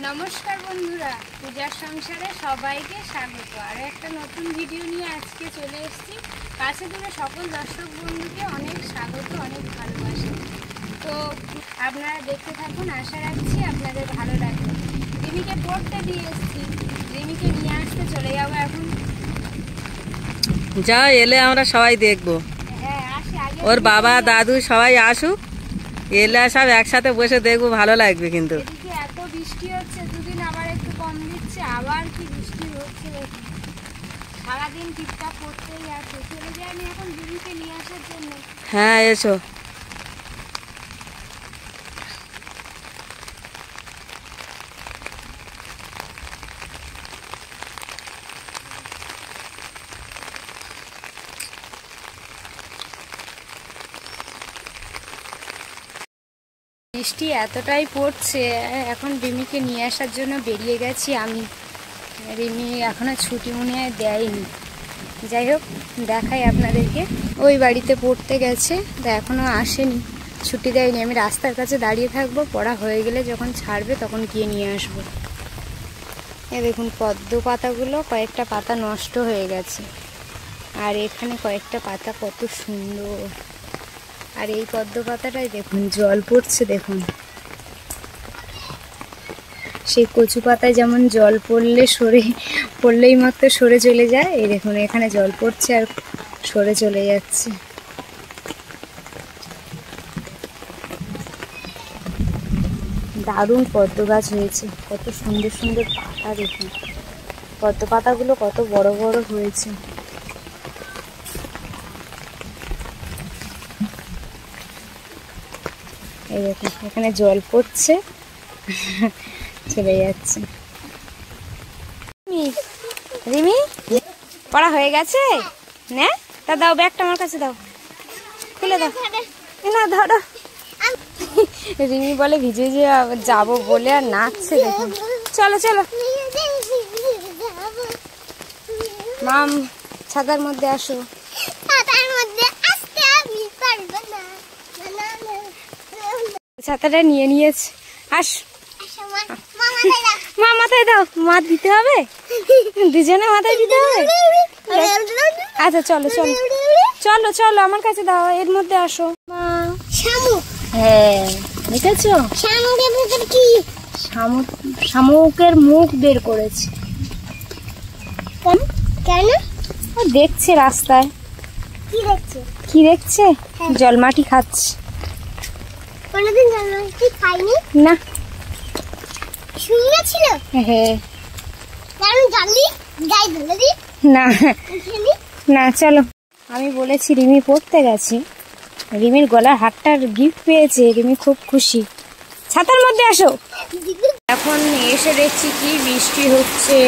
নমস্কার বন্ধুরা, পূজার সংসারে সবাইকে স্বাগত। আর একটা নতুন ভিডিও নিয়ে আজকে চলে এসেছি। কাছে দূরে সকল দর্শক বন্ধুকে অনেক স্বাগত, অনেক ভালোবাসা। তো আপনারা দেখতে থাকুন, আশা রাখছি আপনাদের ভালো লাগবে। রিমিকে পড়তে দিয়ে এসেছি, রিমিকে নিয়ে আসতে চলে যাবো এখন। যা এলে আমরা সবাই দেখবো। হ্যাঁ, আসে আগে ওর বাবা দাদু সবাই আসুক, এলে সব একসাথে বসে দেখবো, ভালো লাগবে। কিন্তু এদিকে এত বৃষ্টি হচ্ছে, দুদিন আবার একটু কম দিচ্ছে, আবার কি বৃষ্টি হচ্ছে। সারাদিন টিপটাপ পড়তেই আছে। চলে যায়নি এখন রিমিকে নিয়ে আসার জন্য। হ্যাঁ, এসো। বৃষ্টি এতটাই পড়ছে, এখন রিমিকে নিয়ে আসার জন্য বেরিয়ে গেছি আমি। রিমি এখনো ছুটি মনে হয় দেয়নি। যাই হোক, দেখাই আপনাদেরকে। ওই বাড়িতে পড়তে গেছে, তা এখনো আসেনি, ছুটি দেয়নি। আমি রাস্তার কাছে দাঁড়িয়ে থাকবো, পড়া হয়ে গেলে যখন ছাড়বে তখন গিয়ে নিয়ে আসবো। এ দেখুন, পদ্ম পাতাগুলো কয়েকটা পাতা নষ্ট হয়ে গেছে, আর এখানে কয়েকটা পাতা কত সুন্দর। আর এই পদ্ম পাতাটাই দেখুন জল পড়ছে, দেখুন। সেই কচু পাতায় যেমন জল পড়লেই মাত্র সরে চলে যায়, এই দেখুন এখানে জল পড়ছে আর সরে চলে যাচ্ছে। দারুণ পদ্ম গাছ হয়েছে, কত সুন্দর সুন্দর পাতা। দেখুন পদ্ম পাতাগুলো কত বড় বড় হয়েছে। এই দেখুন এখানে জল পড়ছে, চলে যাচ্ছে। রিমি পড়া হয়ে গেছে না? তা দাও ব্যাগটা আমার কাছে, দাও, খুলে দাও। না ধরো। রিমি বলে ভিজে যাবো বলে আর নাচছে, দেখুন। চলো চলো মাম, ছাতার মধ্যে আসো। ছাতাটা নিয়ে নিয়েছে, আস। মা মাথায় দাও, মা দিতে হবে, দুজনে মাথায় দিতে হবে। আচ্ছা চলো চলো চলো চলো, আমার কাছে দাও, এর মধ্যে আসো। মা শামুক, হ্যাঁ দেখেছো, শামুকের ভিতর কি শামুকের মুখ বের করেছে। কেন? ও দেখছে রাস্তায়। কি দেখছে? কি দেখছে? জলমাটি খাচ্ছে। কোনদিন জলমাটি খাইনি না। শুনিয়ে ছিল? হ্যাঁ। কারণ জানলি গাই ধরে দি না না। চলো, আমি বলেছি রিমি পড়তে গেছে, রিমির গলার হারটার গিফট পেয়েছে, রিমি খুব খুশি। ছাতার মধ্যে আসো। এখন এসে দেখছি কি বৃষ্টি হচ্ছে।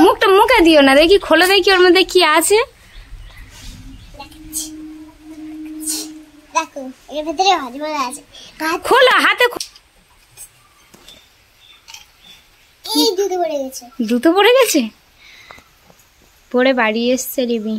মুখটা মুখে দিও না, দেখি খোলো, দেখি ওর মধ্যে কি আছে। খোলা হাতে। জুতো পড়ে গেছে, পরে বাড়ি এসছে রিমি।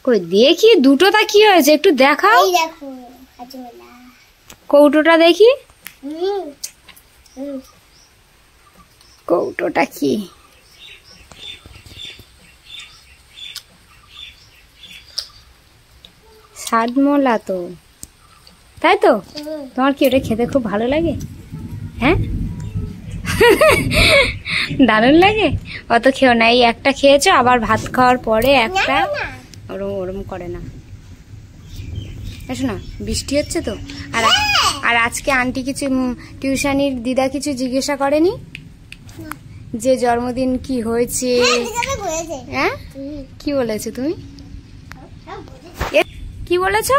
কই দেখি দুটোটা কি হয়েছে, একটু দেখাও। কৌটোটা দেখি, কৌটোটা কি? সাদমলা তো, তাই তো? তোমার কি ওটা খেতে খুব ভালো লাগে? হ্যাঁ, দারুণ লাগে। অত খেও না, এই একটা খেয়েছো, আবার ভাত খাওয়ার পরে একটা। ওরম ওরম করে না। এসো না, বৃষ্টি হচ্ছে তো। আর আজকে আন্টি কিছু টিউশনির দিদা কিছু জিজ্ঞাসা করেনি? যে জন্মদিন কি হয়েছে। হ্যাঁ কি বলেছো তুমি? কি বলেছো?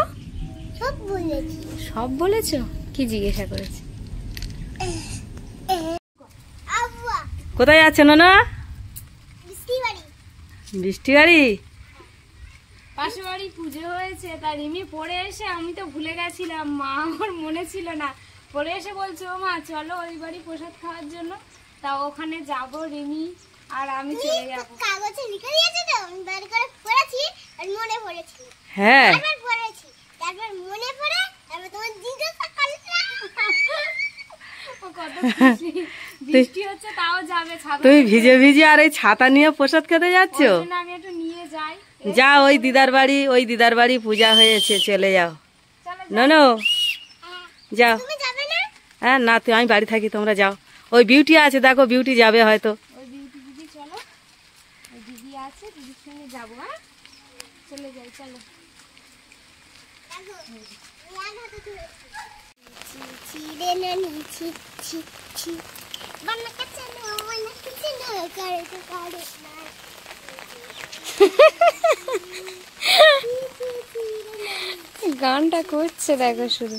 সব বলেছো? কি জিজ্ঞাসা করেছে? কোথায় যাচ্ছে না? বৃষ্টি বাড়ি। পাশে বাড়ি পুজো হয়েছে, তা রিমি পড়ে এসে, আমি তো ভুলে গেছিলাম, মা আমার মনে ছিল না, পড়ে এসে বলছে ও মা চলো ওই বাড়ি প্রসাদ খাওয়ার জন্য। তা ওখানে যাব রিমি আর আমি চলে যাবো। কাগজে লিখে দিয়েছে তো, আমি বার করে পড়েছি আর মনে পড়েছিল। হ্যাঁ তারপর পড়েছি, তারপর মনে পড়ে তারপর তোমার জিজ্ঞাসা করলাম। ও কত খুশি। বৃষ্টি হচ্ছে তাও যাবে ছাতা। তুমি ভিজে ভিজে আর এই ছাতা নিয়ে প্রসাদ খেতে যাচ্ছ? আমি একটু নিয়ে যাই। যাও ওই দিদার বাড়ি পূজা হয়েছে, চলে যাও। ননো যাও। হ্যাঁ না তুই আমি বাড়ি থাকি, তোমরা যাও। ওই বিউটি আছে, দেখো বিউটি যাবে হয়তো। ওই বিউটি দিদি চলো, ওই দিদি আছে, দিদির সঙ্গে যাবো। হ্যাঁ চলে যাই, চলো। গানটা করছে দেখো, শুধু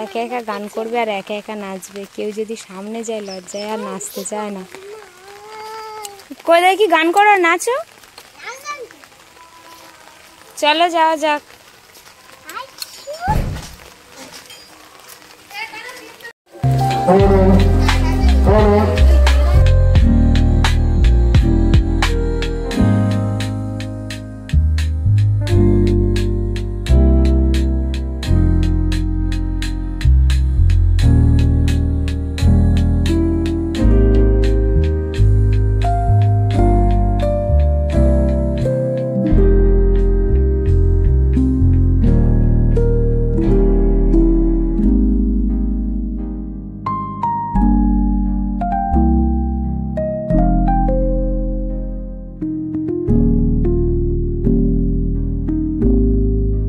একা একা গান করবে আর একা একা নাচবে। কেউ যদি সামনে যায় লজ্জায় আর নাচতে চায় না। কই দেখি গান করো, নাচো। চলো যাওয়া যাক।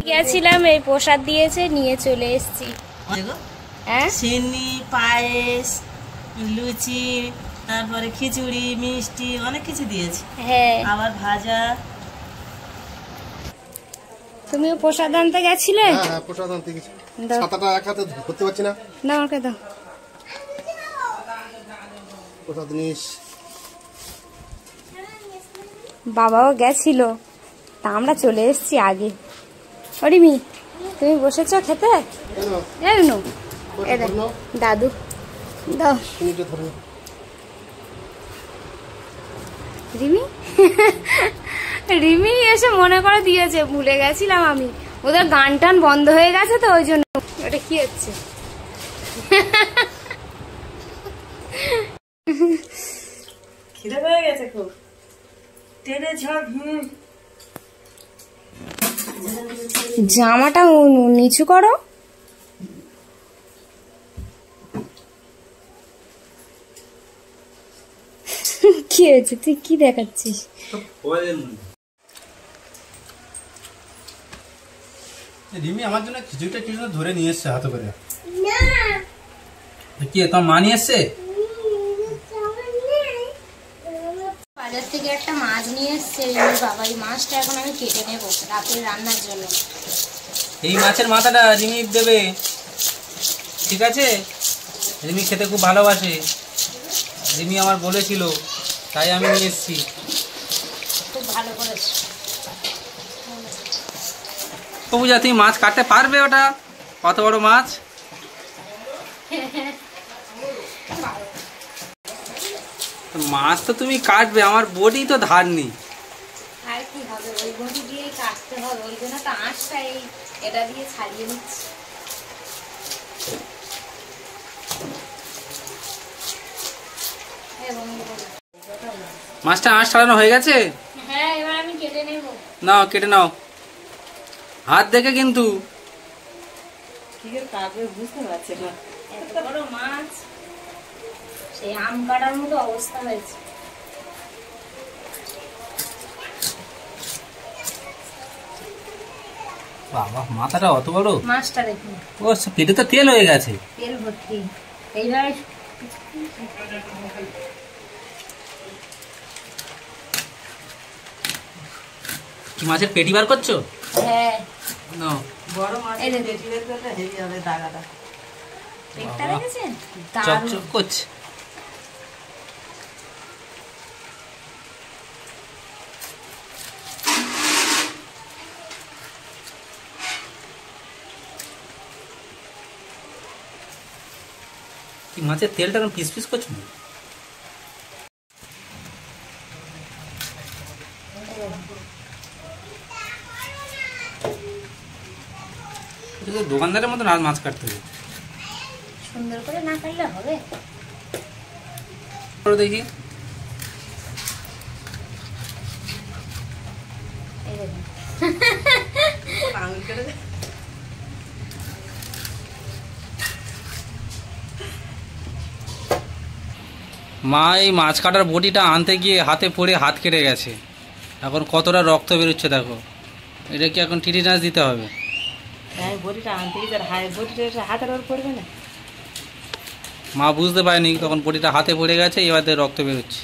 গেছিলাম, এই প্রসাদ দিয়েছে, নিয়ে চলে এসেছি। হ্যাঁ চিনি, পায়েস, লুচি, তারপরে খিচুড়ি, মিষ্টি, অনেক কিছু দিয়েছে। হ্যাঁ আবার ভাজা। তুমিও প্রসাদ আনতে গেছিলে? হ্যাঁ প্রসাদ আনতে গেছি। ছাতাটা এক হাতে ধরতে পারছি না। দাও আমাকে দাও। প্রসাদ নিস। বাবাও গেছিল, তা আমরা চলে এসেছি আগে। অরিমি তুমি বসেছো খেতে? এই নো দাদু দাও। রিমি রিমি এসে মনে করে দিয়েছে, ভুলে গেছিলাম আমি। ওদের গান টান বন্ধ হয়ে গেছে তো ওই জন্য। ওটা কি হচ্ছে? খিদে পেয়ে গেছে খুব। টেনে ঝড়। জামাটা নিচু করো। কি হয়েছে, তুই কি দেখাচ্ছিস? রিমি আমার জন্য খিচুড়িটা কিছু ধরে নিয়ে এসছে হাতে করে। কি তোমার মা নিয়ে এসছে? বাজার থেকে একটা মাছ নিয়ে এসছে বাবা। এই মাছটা এখন আমি কেটে নেবো রাতের রান্নার জন্য। এই মাছের মাথাটা রিমি দেবে, ঠিক আছে? রিমি খেতে খুব ভালোবাসে, রিমি আমার বলেছিল, তাই আমি নিয়ে এসেছি। খুব ভালো করেছো। তো পূজা তুমি মাছ কাটতে পারবে? ওটা কত বড় মাছ! মাছ তো তুমি কাটবে, আমার বডি তো ধার নেই। আর কি হবে, ওই বটি দিয়েই কাটতে হবে। ওই জন্য তো আঁশটা এই এটা দিয়ে ছাড়িয়ে নিচ্ছি। মাছটা আঁশ ছাড়ানো হয়ে গেছে? হ্যাঁ এবার আমি কেটে নেব। নাও কেটে নাও, হাত দেখে কিন্তু। বুঝতে পারছি না। এত বড় মাছ, সেই আম কাটার মতো অবস্থা হয়েছে। বাবা মাথাটা অত বড়! মাছটা দেখুন, ও পেটে তো তেল হয়ে গেছে। তেল ভর্তি। এইভাবে কি মাছের পেটি বার করছো? হ্যাঁ, না, বড় মাছ এই দেখুন। বেশি বের করলে হেভি হবে দাগাটা। পেটটা দেখেছেন? দারুণ। চকচক করছে। কি মাছের তেলটা এখন পিস পিস করছো না? এটা তো দোকানদারের মতন আর মাছ কাটতে হবে। সুন্দর করে না কাটলে হবে? করে দেখি। এই দেখুন। আঙুল কেটে দে। মা এই মাছ কাটার বটিটা আনতে গিয়ে হাতে পড়ে হাত কেটে গেছে। এখন কতটা রক্ত বেরোচ্ছে দেখো। এটা কি এখন টিটিনাস দিতে হবে? হ্যাঁ, বটিটা আনতে গিয়ে তার বটিটা এসে হাতের ওর পড়বে না। মা বুঝতে পারেনি, তখন বটিটা হাতে পড়ে গেছে, এবার দিয়ে রক্ত বেরোচ্ছে।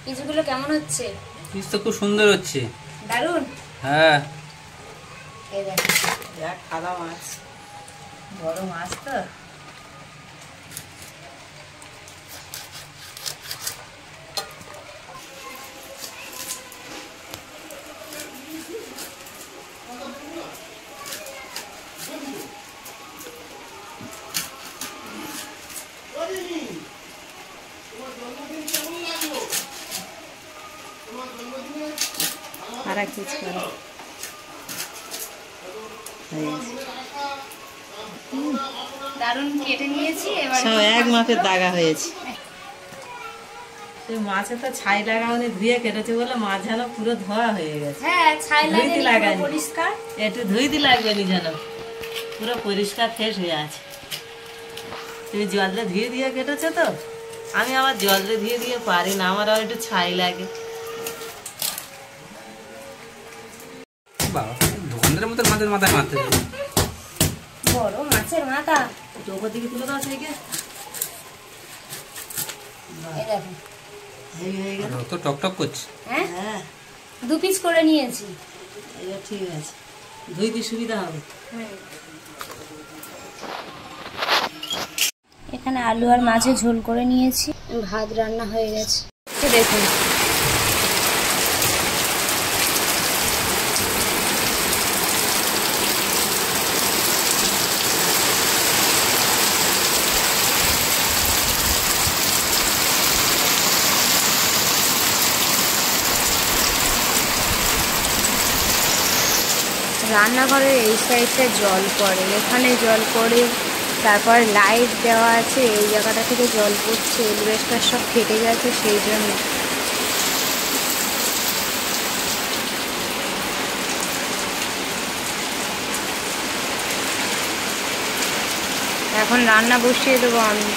পিসগুলো কেমন হচ্ছে? পিস তো খুব সুন্দর হচ্ছে। দারুণ। হ্যাঁ, এই দেখুন। দেখ খাদা মাছ, বড় মাছ তো। আর এক পিস করো। দারুণ কেটে নিয়েছি এবার। সব এক মাপের দাগা হয়েছে। সেই মাছে তো ছাই লাগানো ধুয়ে কেটেছে বলে মাছ যেন পুরো ধোয়া হয়ে গেছে। হ্যাঁ, ছাই ধুইতে লাগে লাগায়নি। পরিষ্কার। একটু ধুইতে লাগবে নি যেন পুরো পরিষ্কার ফ্রেশ হয়ে আছে। তুমি জল দিয়ে ধুয়ে দিয়ে কেটেছো তো, আমি আবার জল দিয়ে ধুয়ে দিয়ে পারি না, আমার আবার একটু ছাই লাগে। বাবা দোকানদারের মতন মাছের মাথায় মারতে হবে। বড় মাছের মাথা। চোখের দিকে তুলে দাও সেইকে। এই দেখুন। হেভি হয়ে গেল। রক্ত টকটক করছে। হ্যাঁ, হ্যাঁ, 2 পিস করে নিয়েছি। এবার ঠিক আছে, ধুইতে সুবিধা হবে। এখানে আলু আর মাছের ঝোল করে নিয়েছি, ভাত রান্না হয়ে গেছে। এই দেখুন। রান্নাঘরের এই সাইডটা জল পড়ে, এখানে জল পড়ে, তারপর লাইট দেওয়া আছে, এই জায়গাটা থেকে জল পড়ছে, এলবেস্টার সব ফেটে গেছে, সেই জন্য। এখন রান্না বসিয়ে দেবো আমি।